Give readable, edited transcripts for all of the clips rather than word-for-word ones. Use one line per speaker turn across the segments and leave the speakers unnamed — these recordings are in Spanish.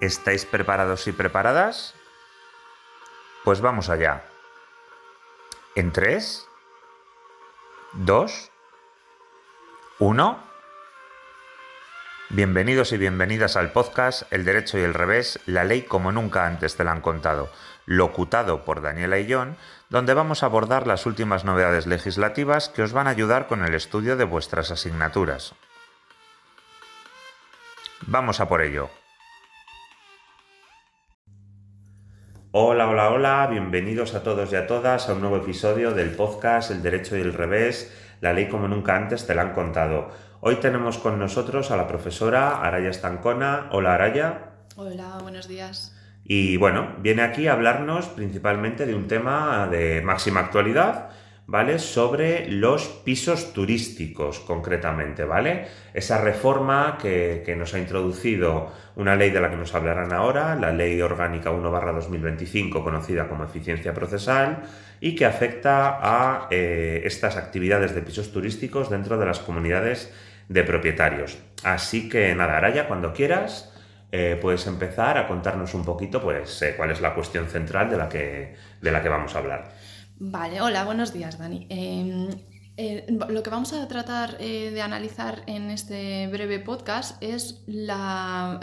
¿Estáis preparados y preparadas? Pues vamos allá. En 3, 2, 1. Bienvenidos y bienvenidas al podcast El Derecho y el Revés, la ley como nunca antes te la han contado, locutado por Daniela y John, donde vamos a abordar las últimas novedades legislativas que os van a ayudar con el estudio de vuestras asignaturas. Vamos a por ello. Hola, bienvenidos a todos y a todas a un nuevo episodio del podcast El Derecho y el Revés, la ley como nunca antes te la han contado. Hoy tenemos con nosotros a la profesora Araya Estancona. Hola, Araya.
Hola, buenos días.
Y bueno, viene aquí a hablarnos principalmente de un tema de máxima actualidad, ¿vale? Sobre los pisos turísticos, concretamente, ¿vale? Esa reforma que nos ha introducido una ley de la que nos hablarán ahora, la Ley Orgánica 1/2025, conocida como eficiencia procesal, y que afecta a estas actividades de pisos turísticos dentro de las comunidades de propietarios. Así que nada, Araya, cuando quieras, puedes empezar a contarnos un poquito pues, cuál es la cuestión central de la que vamos a hablar.
Vale, hola, buenos días, Dani. Lo que vamos a tratar de analizar en este breve podcast es la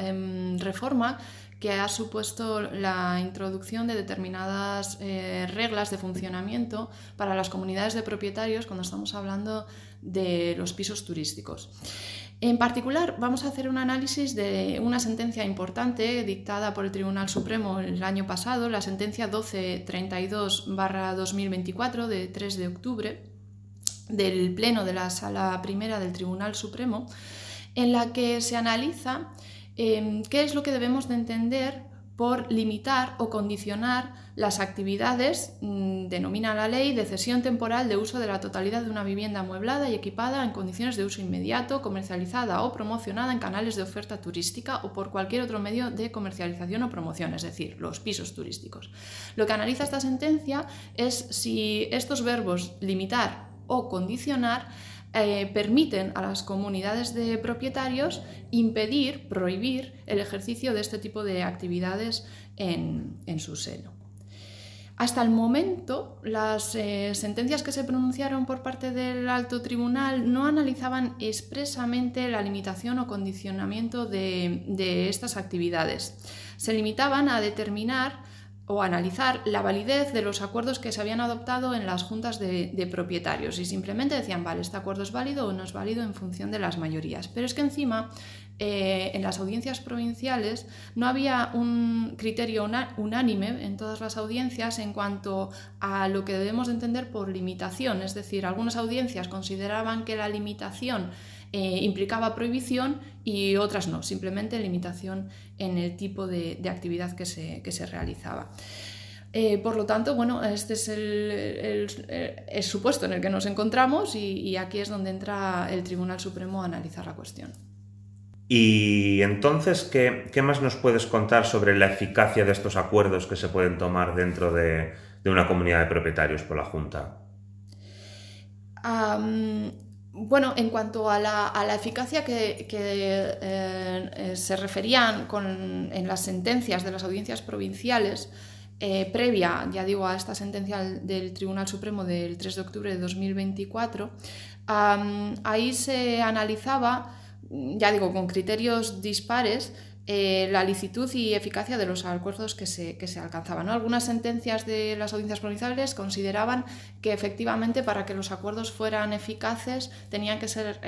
reforma que ha supuesto la introducción de determinadas reglas de funcionamiento para las comunidades de propietarios cuando estamos hablando de los pisos turísticos. En particular, vamos a hacer un análisis de una sentencia importante dictada por el Tribunal Supremo el año pasado, la sentencia 1232/2024 de 3 de octubre del Pleno de la Sala Primera del Tribunal Supremo, en la que se analiza qué es lo que debemos de entender por limitar o condicionar las actividades, denomina la ley, de cesión temporal de uso de la totalidad de una vivienda amueblada y equipada en condiciones de uso inmediato, comercializada o promocionada en canales de oferta turística o por cualquier otro medio de comercialización o promoción, es decir, los pisos turísticos. Lo que analiza esta sentencia es si estos verbos limitar o condicionar permiten a las comunidades de propietarios prohibir el ejercicio de este tipo de actividades en su seno. Hasta el momento, las sentencias que se pronunciaron por parte del Alto Tribunal no analizaban expresamente la limitación o condicionamiento de estas actividades. Se limitaban a determinar o analizar la validez de los acuerdos que se habían adoptado en las juntas de propietarios y simplemente decían, vale, este acuerdo es válido o no es válido en función de las mayorías. Pero es que encima, en las audiencias provinciales no había un criterio unánime en todas las audiencias en cuanto a lo que debemos de entender por limitación. Es decir, algunas audiencias consideraban que la limitación implicaba prohibición y otras no, simplemente limitación en el tipo de actividad que se realizaba. Por lo tanto, bueno, este es el supuesto en el que nos encontramos y aquí es donde entra el Tribunal Supremo a analizar la cuestión.
Y entonces, ¿qué más nos puedes contar sobre la eficacia de estos acuerdos que se pueden tomar dentro de una comunidad de propietarios por la Junta?
Bueno, en cuanto a la eficacia que se referían en las sentencias de las audiencias provinciales, previa, ya digo, a esta sentencia del Tribunal Supremo del 3 de octubre de 2024, ahí se analizaba, ya digo, con criterios dispares, la licitud y eficacia de los acuerdos que se alcanzaban, ¿no? Algunas sentencias de las audiencias provinciales consideraban que efectivamente para que los acuerdos fueran eficaces tenían que ser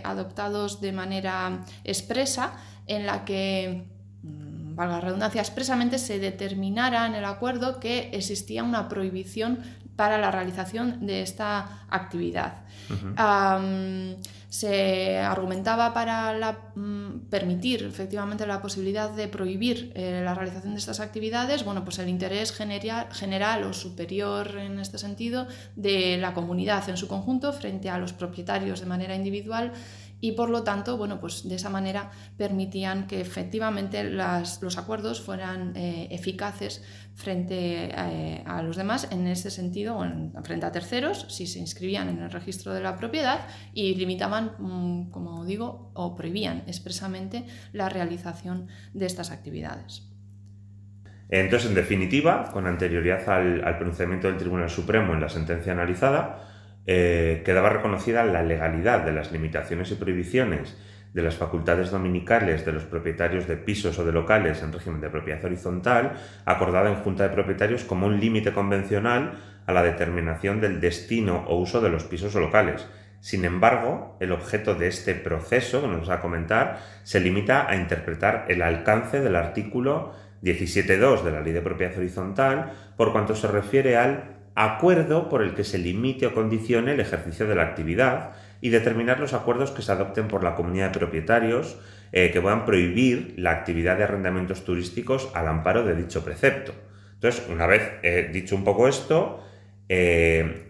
adoptados de manera expresa, en la que, valga la redundancia, expresamente se determinara en el acuerdo que existía una prohibición para la realización de esta actividad. Se argumentaba para permitir efectivamente la posibilidad de prohibir la realización de estas actividades, bueno, pues el interés general o superior en este sentido de la comunidad en su conjunto frente a los propietarios de manera individual y por lo tanto, bueno, pues de esa manera permitían que efectivamente los acuerdos fueran eficaces frente a los demás en ese sentido, frente a terceros, si se inscribían en el registro de la propiedad, y limitaban, como digo, o prohibían expresamente la realización de estas actividades.
Entonces, en definitiva, con anterioridad al pronunciamiento del Tribunal Supremo en la sentencia analizada, quedaba reconocida la legalidad de las limitaciones y prohibiciones de las facultades dominicales de los propietarios de pisos o de locales en régimen de propiedad horizontal, acordada en Junta de Propietarios como un límite convencional a la determinación del destino o uso de los pisos o locales. Sin embargo, el objeto de este proceso, que nos va a comentar, se limita a interpretar el alcance del artículo 17.2 de la Ley de Propiedad Horizontal, por cuanto se refiere al acuerdo por el que se limite o condicione el ejercicio de la actividad y determinar los acuerdos que se adopten por la comunidad de propietarios que puedan prohibir la actividad de arrendamientos turísticos al amparo de dicho precepto. Entonces, una vez dicho un poco esto,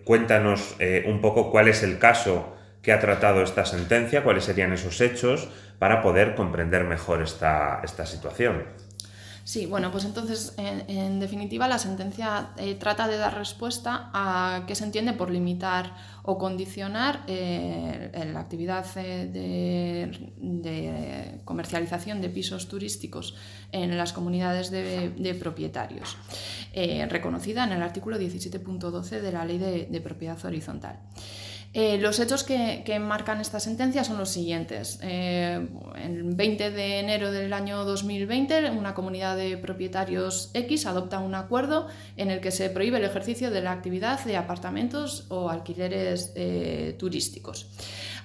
cuéntanos un poco cuál es el caso que ha tratado esta sentencia, cuáles serían esos hechos para poder comprender mejor esta situación.
Sí, bueno, pues entonces, en definitiva, la sentencia trata de dar respuesta a qué se entiende por limitar o condicionar la actividad de comercialización de pisos turísticos en las comunidades de propietarios, reconocida en el artículo 17.12 de la Ley de Propiedad Horizontal. Los hechos que marcan esta sentencia son los siguientes. El 20 de enero del año 2020, una comunidad de propietarios X adopta un acuerdo en el que se prohíbe el ejercicio de la actividad de apartamentos o alquileres turísticos.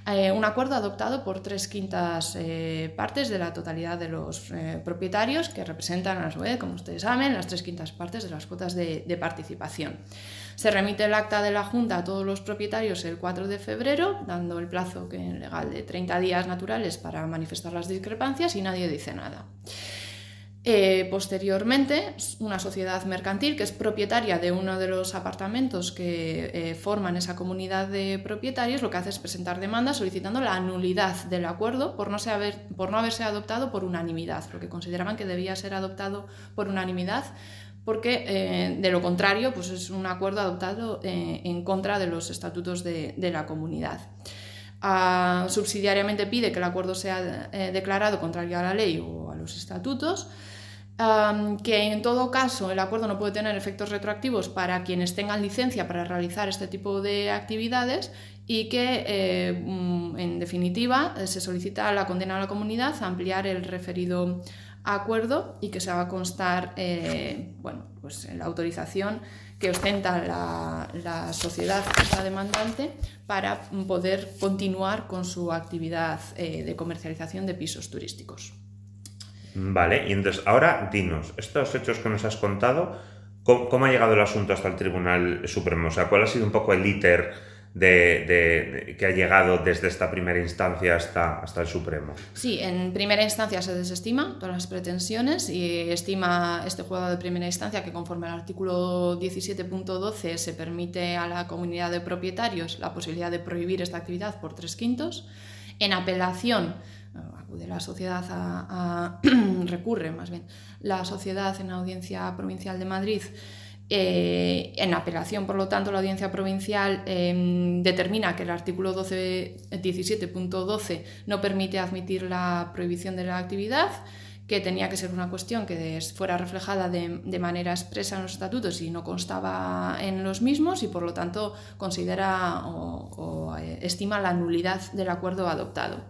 Un acuerdo adoptado por 3/5 partes de la totalidad de los propietarios, que representan a su vez, como ustedes saben, las 3/5 partes de las cuotas de participación. Se remite el acta de la Junta a todos los propietarios el 4 de febrero, dando el plazo legal de 30 días naturales para manifestar las discrepancias, y nadie dice nada. Posteriormente, una sociedad mercantil que es propietaria de uno de los apartamentos que forman esa comunidad de propietarios, lo que hace es presentar demanda solicitando la nulidad del acuerdo por no haberse adoptado por unanimidad, porque consideraban que debía ser adoptado por unanimidad, porque de lo contrario pues es un acuerdo adoptado en contra de los estatutos de la comunidad. Subsidiariamente pide que el acuerdo sea declarado contrario a la ley o a los estatutos, que en todo caso el acuerdo no puede tener efectos retroactivos para quienes tengan licencia para realizar este tipo de actividades, y que en definitiva se solicita a la condena a la comunidad a ampliar el referido acuerdo y que se haga constar pues la autorización que ostenta la sociedad esta demandante para poder continuar con su actividad de comercialización de pisos turísticos.
Vale, y entonces ahora dinos, estos hechos que nos has contado, ¿cómo ha llegado el asunto hasta el Tribunal Supremo? O sea, ¿cuál ha sido un poco el íter que ha llegado desde esta primera instancia hasta el Supremo?
Sí, en primera instancia se desestima todas las pretensiones y estima este juzgado de primera instancia que, conforme al artículo 17.12, se permite a la comunidad de propietarios la posibilidad de prohibir esta actividad por 3/5. En apelación acude la sociedad recurre más bien la sociedad en la Audiencia Provincial de Madrid. En apelación, por lo tanto, la Audiencia Provincial determina que el artículo 17.12 no permite admitir la prohibición de la actividad, que tenía que ser una cuestión que fuera reflejada de manera expresa en los estatutos y no constaba en los mismos, y por lo tanto considera o estima la nulidad del acuerdo adoptado.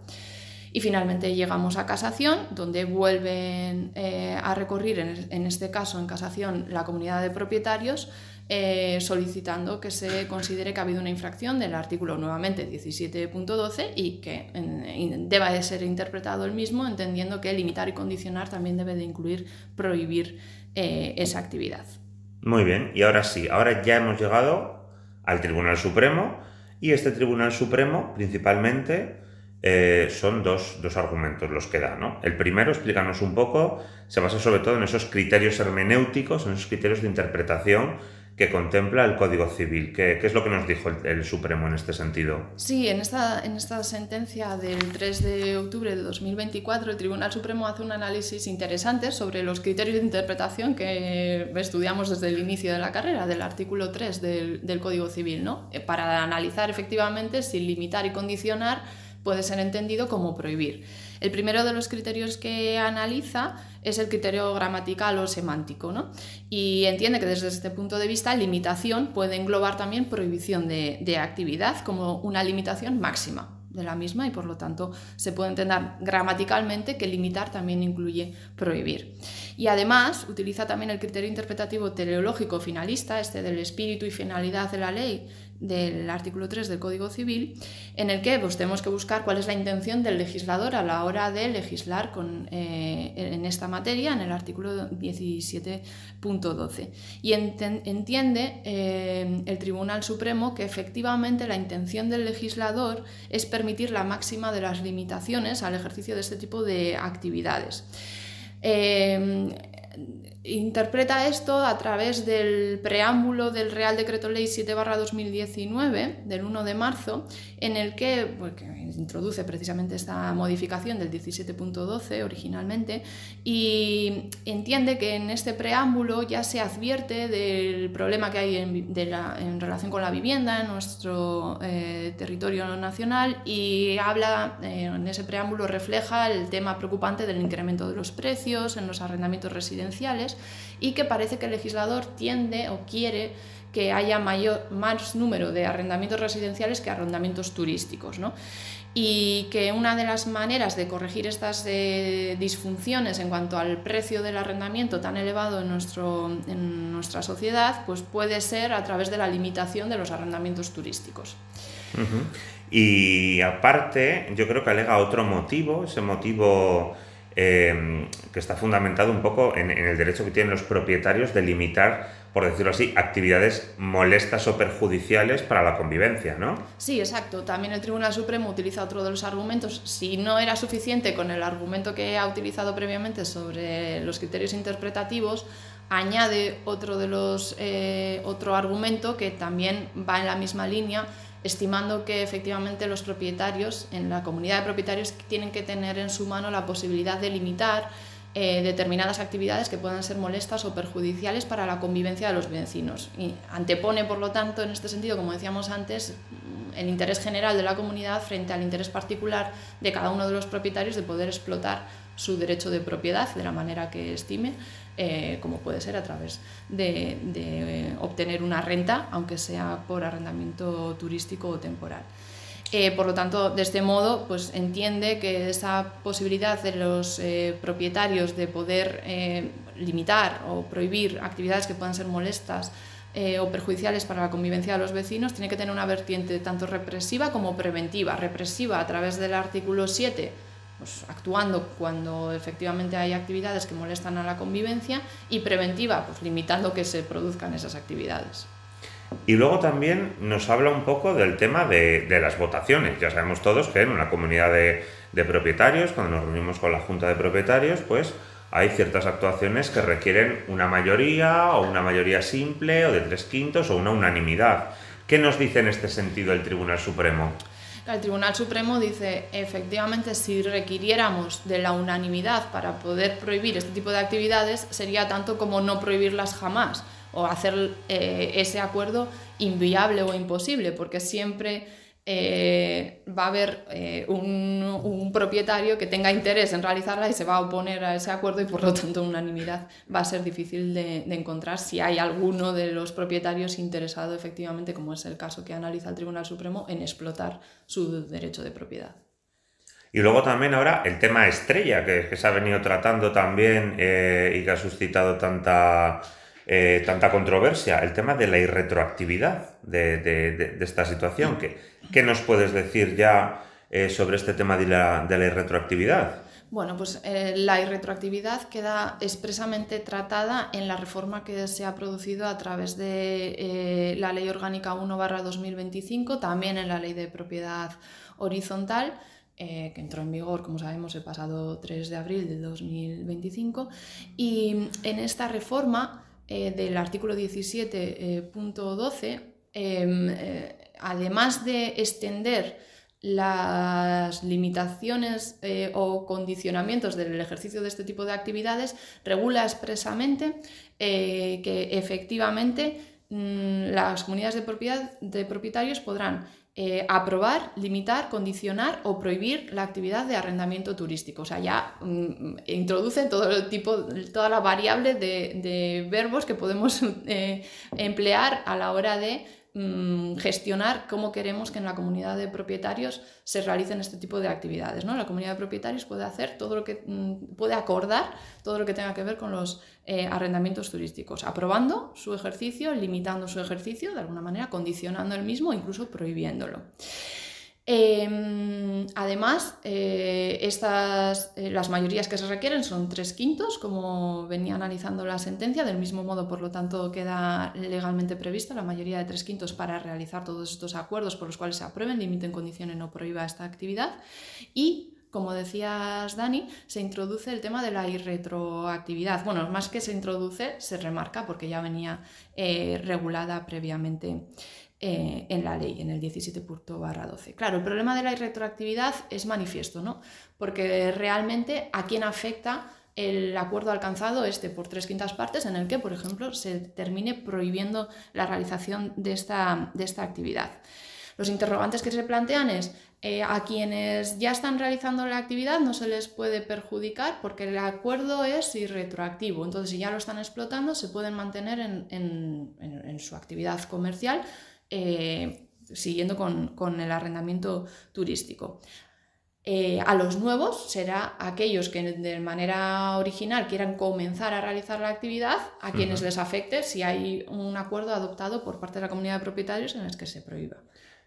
Y finalmente llegamos a casación, donde vuelven a recurrir, en este caso en casación, la comunidad de propietarios, solicitando que se considere que ha habido una infracción del artículo nuevamente 17.12 y que deba de ser interpretado el mismo, entendiendo que limitar y condicionar también debe de incluir prohibir esa actividad.
Muy bien, y ahora sí, ahora ya hemos llegado al Tribunal Supremo, y este Tribunal Supremo principalmente son dos argumentos los que da, ¿no? El primero, explícanos un poco, se basa sobre todo en esos criterios hermenéuticos, en esos criterios de interpretación que contempla el Código Civil. ¿Qué es lo que nos dijo el Supremo en este sentido?
Sí, en esta sentencia del 3 de octubre de 2024, el Tribunal Supremo hace un análisis interesante sobre los criterios de interpretación que estudiamos desde el inicio de la carrera, del artículo 3 del Código Civil, ¿no? Para analizar efectivamente si limitar y condicionar puede ser entendido como prohibir. El primero de los criterios que analiza es el criterio gramatical o semántico, ¿no? Y entiende que desde este punto de vista limitación puede englobar también prohibición de actividad como una limitación máxima de la misma y por lo tanto se puede entender gramaticalmente que limitar también incluye prohibir. Y además utiliza también el criterio interpretativo teleológico finalista, este del espíritu y finalidad de la ley del artículo 3 del Código Civil, en el que pues, tenemos que buscar cuál es la intención del legislador a la hora de legislar en esta materia, en el artículo 17.12. Y entiende el Tribunal Supremo que efectivamente la intención del legislador es permitir la máxima de las limitaciones al ejercicio de este tipo de actividades. Interpreta esto a través del preámbulo del Real Decreto Ley 7/2019, del 1 de marzo, en el que introduce precisamente esta modificación del 17.12 originalmente, y entiende que en este preámbulo ya se advierte del problema que hay en relación con la vivienda en nuestro territorio nacional, y habla, en ese preámbulo refleja el tema preocupante del incremento de los precios en los arrendamientos residenciales, y que parece que el legislador tiende o quiere que haya más número de arrendamientos residenciales que arrendamientos turísticos, ¿no? Y que una de las maneras de corregir estas disfunciones en cuanto al precio del arrendamiento tan elevado en nuestra sociedad, pues puede ser a través de la limitación de los arrendamientos turísticos.
Uh-huh. Y aparte, yo creo que alega otro motivo, ese motivo que está fundamentado un poco en el derecho que tienen los propietarios de limitar, por decirlo así, actividades molestas o perjudiciales para la convivencia, ¿no?
Sí, exacto. También el Tribunal Supremo utiliza otro de los argumentos. Si no era suficiente con el argumento que ha utilizado previamente sobre los criterios interpretativos, añade otro argumento que también va en la misma línea, estimando que efectivamente los propietarios, en la comunidad de propietarios, tienen que tener en su mano la posibilidad de limitar determinadas actividades que puedan ser molestas o perjudiciales para la convivencia de los vecinos. Y antepone, por lo tanto, en este sentido, como decíamos antes, el interés general de la comunidad frente al interés particular de cada uno de los propietarios de poder explotar su derecho de propiedad de la manera que estime, como puede ser a través de obtener una renta, aunque sea por arrendamiento turístico o temporal. Por lo tanto, de este modo, pues entiende que esa posibilidad de los propietarios de poder limitar o prohibir actividades que puedan ser molestas o perjudiciales para la convivencia de los vecinos tiene que tener una vertiente tanto represiva como preventiva. Represiva a través del artículo 7, pues, actuando cuando efectivamente hay actividades que molestan a la convivencia, y preventiva, pues limitando que se produzcan esas actividades.
Y luego también nos habla un poco del tema de las votaciones. Ya sabemos todos que en una comunidad de propietarios, cuando nos reunimos con la Junta de Propietarios, pues hay ciertas actuaciones que requieren una mayoría o una mayoría simple o de 3/5 o una unanimidad. ¿Qué nos dice en este sentido el Tribunal Supremo?
El Tribunal Supremo dice, efectivamente, si requiriéramos de la unanimidad para poder prohibir este tipo de actividades, sería tanto como no prohibirlas jamás, o hacer ese acuerdo inviable o imposible, porque siempre va a haber un propietario que tenga interés en realizarla y se va a oponer a ese acuerdo, y por lo tanto unanimidad va a ser difícil de encontrar si hay alguno de los propietarios interesado efectivamente, como es el caso que analiza el Tribunal Supremo, en explotar su derecho de propiedad.
Y luego también ahora el tema estrella que se ha venido tratando también y que ha suscitado tanta controversia, el tema de la irretroactividad de esta situación. ¿Qué nos puedes decir ya sobre este tema de la irretroactividad?
Bueno, pues la irretroactividad queda expresamente tratada en la reforma que se ha producido a través de la Ley Orgánica 1/2025, también en la Ley de Propiedad Horizontal, que entró en vigor, como sabemos, el pasado 3 de abril de 2025, y en esta reforma del artículo 17.12, además de extender las limitaciones o condicionamientos del ejercicio de este tipo de actividades, regula expresamente que efectivamente las comunidades de propietarios podrán aprobar, limitar, condicionar o prohibir la actividad de arrendamiento turístico. O sea, ya introduce toda la variable de verbos que podemos emplear a la hora de gestionar cómo queremos que en la comunidad de propietarios se realicen este tipo de actividades, ¿no? La comunidad de propietarios puede hacer todo lo que puede acordar todo lo que tenga que ver con los arrendamientos turísticos, aprobando su ejercicio, limitando su ejercicio, de alguna manera condicionando el mismo o incluso prohibiéndolo. Además, las mayorías que se requieren son 3/5, como venía analizando la sentencia. Del mismo modo, por lo tanto, queda legalmente prevista la mayoría de 3/5 para realizar todos estos acuerdos por los cuales se aprueben, limiten, condicionen o prohíba esta actividad. Y, como decías, Dani, se introduce el tema de la irretroactividad. Bueno, más que se introduce, se remarca porque ya venía regulada previamente en la ley, en el 17.12. Claro, el problema de la irretroactividad es manifiesto, ¿no? Porque realmente a quién afecta el acuerdo alcanzado por 3/5 partes en el que, por ejemplo, se termine prohibiendo la realización de esta actividad. Los interrogantes que se plantean es a quienes ya están realizando la actividad no se les puede perjudicar porque el acuerdo es irretroactivo. Entonces, si ya lo están explotando, se pueden mantener en su actividad comercial siguiendo con el arrendamiento turístico. A los nuevos será aquellos que de manera original quieran comenzar a realizar la actividad, a quienes les afecte si hay un acuerdo adoptado por parte de la comunidad de propietarios en el que se prohíba.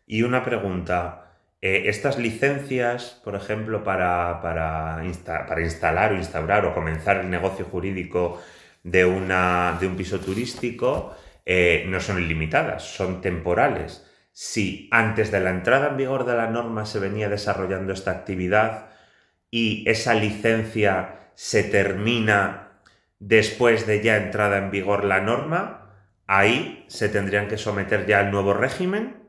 Y una pregunta, estas licencias, por ejemplo, para instalar o instaurar o comenzar el negocio jurídico de un piso turístico, no son ilimitadas, son temporales. Si antes de la entrada en vigor de la norma se venía desarrollando esta actividad y esa licencia se termina después de ya entrada en vigor la norma, ahí se tendrían que someter ya al nuevo régimen.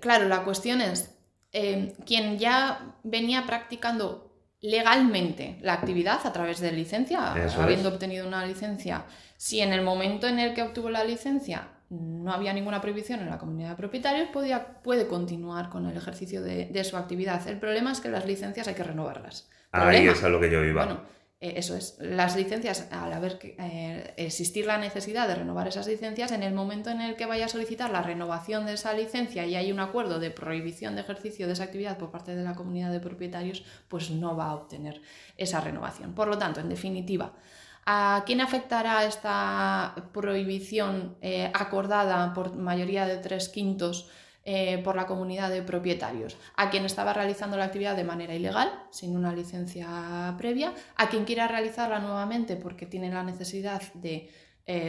Claro, la cuestión es, quien ya venía practicando legalmente la actividad a través de licencia, habiendo obtenido una licencia, si en el momento en el que obtuvo la licencia no había ninguna prohibición en la comunidad de propietarios, puede continuar con el ejercicio de su actividad. El problema es que las licencias hay que renovarlas.
Ahí es a lo que yo iba.
Bueno, eso es, las licencias, al existir la necesidad de renovar esas licencias, en el momento en el que vaya a solicitar la renovación de esa licencia y hay un acuerdo de prohibición de ejercicio de esa actividad por parte de la comunidad de propietarios, pues no va a obtener esa renovación. Por lo tanto, en definitiva, ¿a quién afectará esta prohibición acordada por mayoría de 3/5 por la comunidad de propietarios? A quien estaba realizando la actividad de manera ilegal, sin una licencia previa, a quien quiera realizarla nuevamente porque tiene la necesidad de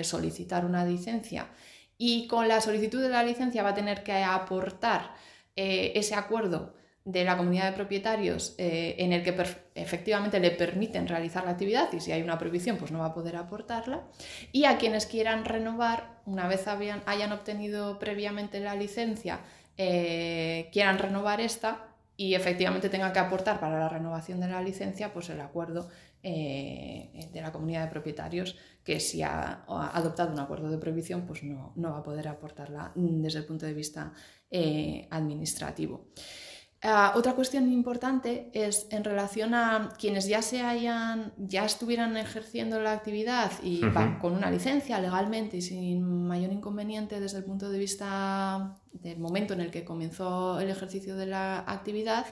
solicitar una licencia y con la solicitud de la licencia va a tener que aportar ese acuerdo de la comunidad de propietarios en el que efectivamente le permiten realizar la actividad y si hay una prohibición pues no va a poder aportarla, y a quienes quieran renovar, una vez hayan obtenido previamente la licencia, quieran renovar esta y efectivamente tengan que aportar para la renovación de la licencia pues el acuerdo de la comunidad de propietarios, que si ha adoptado un acuerdo de prohibición pues no va a poder aportarla desde el punto de vista administrativo. Otra cuestión importante es en relación a quienes ya estuvieran ejerciendo la actividad y van con una licencia legalmente y sin mayor inconveniente desde el punto de vista del momento en el que comenzó el ejercicio de la actividad.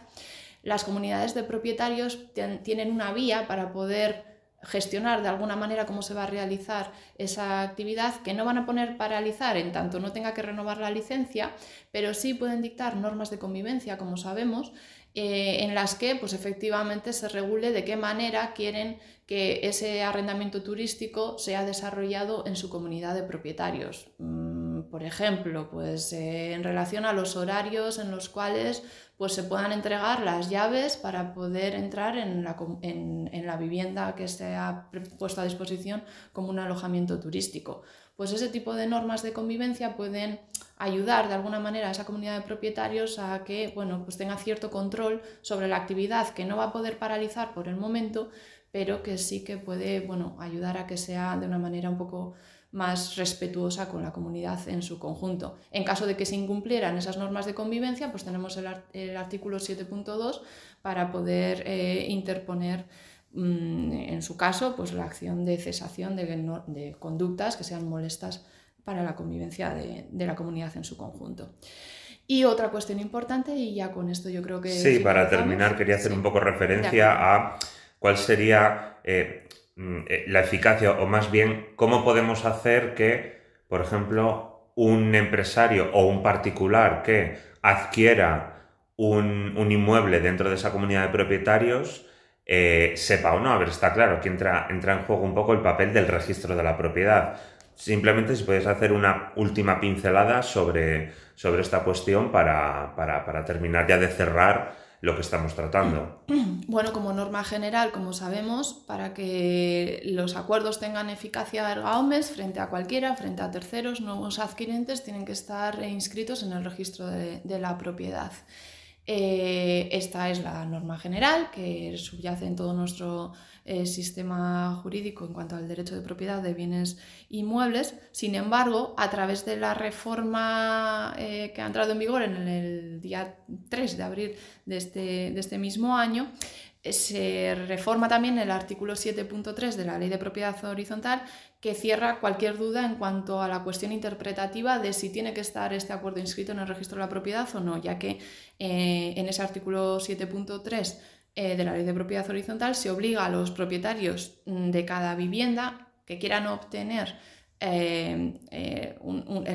Las comunidades de propietarios tienen una vía para poder gestionar de alguna manera cómo se va a realizar esa actividad, que no van a poner paralizar en tanto no tenga que renovar la licencia, pero sí pueden dictar normas de convivencia, como sabemos, en las que pues, efectivamente se regule de qué manera quieren que ese arrendamiento turístico sea desarrollado en su comunidad de propietarios. por ejemplo, pues en relación a los horarios en los cuales pues se puedan entregar las llaves para poder entrar en la vivienda que se ha puesto a disposición como un alojamiento turístico. Pues ese tipo de normas de convivencia pueden ayudar de alguna manera a esa comunidad de propietarios a que, bueno, pues tenga cierto control sobre la actividad que no va a poder paralizar por el momento, pero que sí que puede, bueno, ayudar a que sea de una manera un poco más respetuosa con la comunidad en su conjunto. En caso de que se incumplieran esas normas de convivencia, pues tenemos el artículo 7.2 para poder interponer, en su caso, pues la acción de cesación de conductas que sean molestas para la convivencia de la comunidad en su conjunto. Y otra cuestión importante, y ya con esto yo creo que...
Sí, para terminar quería hacer un poco referencia a cuál sería la eficacia, o más bien cómo podemos hacer que, por ejemplo, un empresario o un particular que adquiera un inmueble dentro de esa comunidad de propietarios sepa o no. A ver, está claro que entra en juego un poco el papel del registro de la propiedad. Simplemente si puedes hacer una última pincelada sobre esta cuestión para terminar ya de cerrar lo que estamos tratando.
Bueno, como norma general, como sabemos, para que los acuerdos tengan eficacia erga omnes frente a cualquiera, frente a terceros, nuevos adquirentes, tienen que estar inscritos en el registro de la propiedad. Esta es la norma general que subyace en todo nuestro sistema jurídico en cuanto al derecho de propiedad de bienes inmuebles. Sin embargo, a través de la reforma que ha entrado en vigor en el día 3 de abril de este mismo año, se reforma también el artículo 7.3 de la Ley de Propiedad Horizontal, que cierra cualquier duda en cuanto a la cuestión interpretativa de si tiene que estar este acuerdo inscrito en el registro de la propiedad o no, ya que en ese artículo 7.3 de la Ley de Propiedad Horizontal se obliga a los propietarios de cada vivienda que quieran obtener el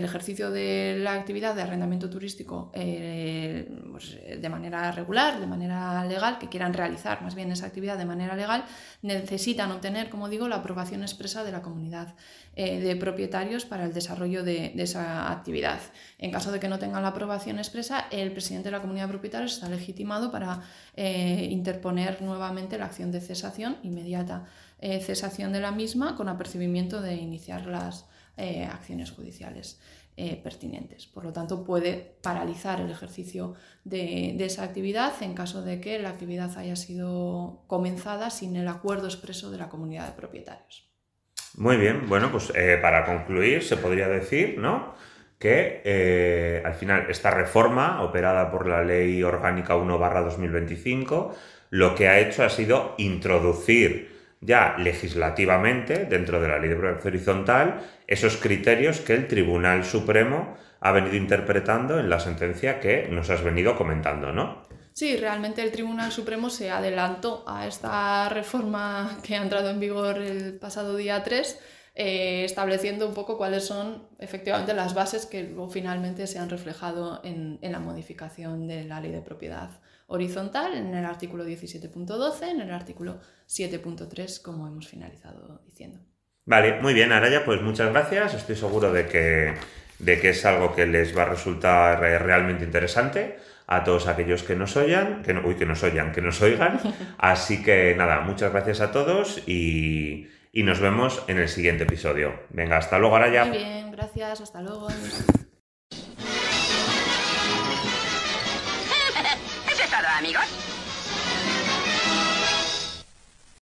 ejercicio de la actividad de arrendamiento turístico pues, de manera regular, de manera legal, que quieran realizar más bien esa actividad de manera legal, necesitan obtener, como digo, la aprobación expresa de la comunidad de propietarios para el desarrollo de esa actividad. En caso de que no tengan la aprobación expresa, el presidente de la comunidad de propietarios está legitimado para interponer nuevamente la acción de cesación inmediata, cesación de la misma con apercibimiento de iniciar las acciones judiciales pertinentes. Por lo tanto, puede paralizar el ejercicio de esa actividad en caso de que la actividad haya sido comenzada sin el acuerdo expreso de la comunidad de propietarios.
Muy bien, bueno, pues para concluir se podría decir, ¿no?, que al final esta reforma operada por la Ley Orgánica 1/2025 lo que ha hecho ha sido introducir ya legislativamente, dentro de la Ley de Propiedad Horizontal, esos criterios que el Tribunal Supremo ha venido interpretando en la sentencia que nos has venido comentando, ¿no?
Sí, realmente el Tribunal Supremo se adelantó a esta reforma que ha entrado en vigor el pasado día 3, estableciendo un poco cuáles son efectivamente las bases que luego finalmente se han reflejado en la modificación de la Ley de Propiedad Horizontal, en el artículo 17.12, en el artículo 7.3, como hemos finalizado diciendo.
Vale, muy bien, Araya, pues muchas gracias. Estoy seguro de que es algo que les va a resultar realmente interesante a todos aquellos que nos oigan, que nos oigan. Así que nada, muchas gracias a todos y nos vemos en el siguiente episodio. Venga, hasta luego, Araya.
Muy bien, gracias, hasta luego.
Eso es todo, amigos.